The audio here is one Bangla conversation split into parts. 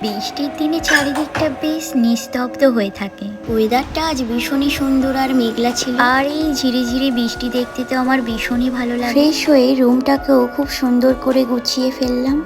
বৃষ্টির দিনে চারিদিকটা বেশ নিস্তব্ধ হয়ে থাকে। ওয়েদারটা আজ ভীষণই সুন্দর আর মেঘলা ছিল। আর এই ঝিরে ঝিরে বৃষ্টি দেখতে তো আমার ভীষণই ভালো লাগে। ফ্রেশ হয়ে রুমটাকেও খুব সুন্দর করে গুছিয়ে ফেললাম।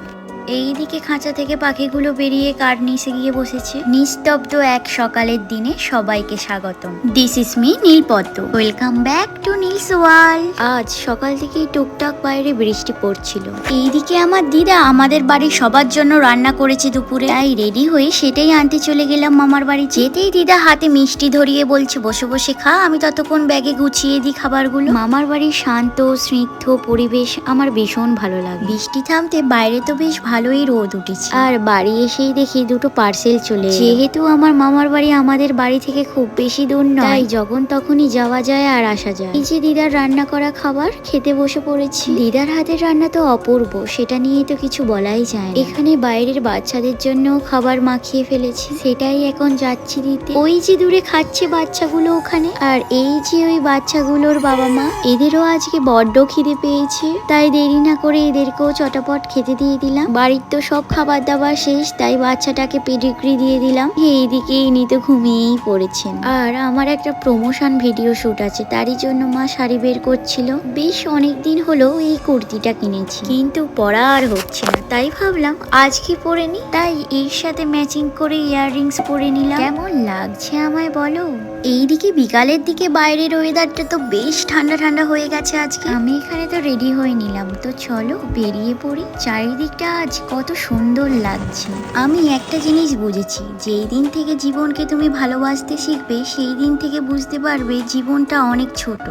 এইদিকে খাঁচা থেকে পাখিগুলো বেরিয়ে কার্নিসে গিয়ে বসেছে। নিস্তব্ধ এক সকালের দিনে সবাইকে স্বাগতম। This is me নীলপদ্ম। Welcome back to Niels world. আজ সকাল থেকেই টুকটাক বাইরে বৃষ্টি পড়ছিল। এইদিকে আমার দিদা আমাদের বাড়ির সবার জন্য রান্না করেছে দুপুরে, তাই রেডি হয়ে সেটাই আনতে চলে গেলাম মামার বাড়ি। যেতেই দিদা হাতে মিষ্টি ধরিয়ে বলছে বসে বসে খা, আমি ততক্ষণ ব্যাগে গুছিয়ে দিই খাবারগুলো। মামার বাড়ির শান্ত স্নিগ্ধ পরিবেশ আমার ভীষণ ভালো লাগে। বৃষ্টি থামতে বাইরে তো বেশ ভালোই রোদ উঠেছে। আর বাড়ি এসেই দেখি দুটো পার্সেল চলে। যেহেতু আমার মামার বাড়ি আমাদের বাড়ি থেকে খুব বেশি দূর নয়, তাই যখন তখনই যাওয়া যায় আর আসা যায়। এই যে দিদার রান্না করা খাবার খেতে বসে পড়েছি। দিদার হাতের রান্না তো অপূর্ব, সেটা নিয়ে তো কিছু বলাই যায় না। এখানে বাইরের বাচ্চাদের জন্য খাবার মাখিয়ে ফেলেছি, সেটাই এখন যাচ্ছি দিতে। ওই যে দূরে খাচ্ছে বাচ্চাগুলো ওখানে, আর এই যে ওই বাচ্চাগুলোর বাবা মা, এদেরও আজকে বড্ড খিদে পেয়েছে, তাই দেরি না করে এদেরকেও চটাপট খেতে দিয়ে দিলাম। বাড়ির তো সব খাবার দাবার শেষ, তাই বাচ্চাটাকে পেডিগ্রি দিয়ে দিলাম। এইদিকে ইনি তো ঘুমিয়েই পড়েছেন। আর আমার একটা প্রমোশন ভিডিও শুট আছে, তারই জন্য মা শাড়ি বের করছিল। বেশ অনেকদিন হলো এই কুর্তিটা কিনেছি, কিন্তু পরা আর হচ্ছে না, তাই ভাবলাম আজকে পরে নি। তাই এর সাথে ম্যাচিং করে ইয়াররিংস পরে নিলাম। কেমন লাগছে আমায় বলো? এইদিকে বিকালের দিকে বাইরের ওয়েদারটা তো বেশ ঠান্ডা ঠান্ডা হয়ে গেছে আজকে। আমি এখানে তো রেডি হয়ে নিলাম, তো চলো বেরিয়ে পড়ি। চারিদিকটা আজ কত সুন্দর লাগছে। আমি একটা জিনিস বুঝেছি, যেই দিন থেকে জীবনকে তুমি ভালোবাসতে শিখবে, সেই দিন থেকে বুঝতে পারবে জীবনটা অনেক ছোট।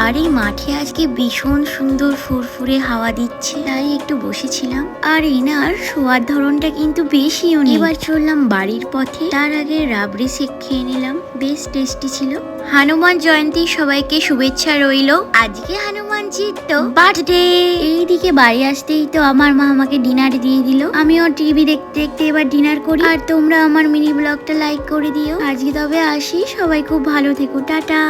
আর এই মাঠে আজকে ভীষণ সুন্দর ফুরফুরে হাওয়া দিচ্ছে, তাই একটু বসেছিলাম। আর এনার শোয়ার ধরনটা কিন্তু বেশ ইউনিক। এবার চললাম বাড়ির পথে, তার আগে রাবড়ি শেক খেয়ে নিলাম, বেশ টেস্টি ছিল। হনুমান জয়ন্তী সবাইকে শুভেচ্ছা রইলো। আজকে হনুমানজির তো বার্থডে। এইদিকে বাড়ি আসতেই তো আমার মা আমাকে ডিনার দিয়ে দিল। আমিও টিভি দেখতে দেখতে এবার ডিনার করি। আর তোমরা আমার মিনি ব্লগটা লাইক করে দিও। আজকে তবে আসি, সবাই খুব ভালো থেকো, টাটা।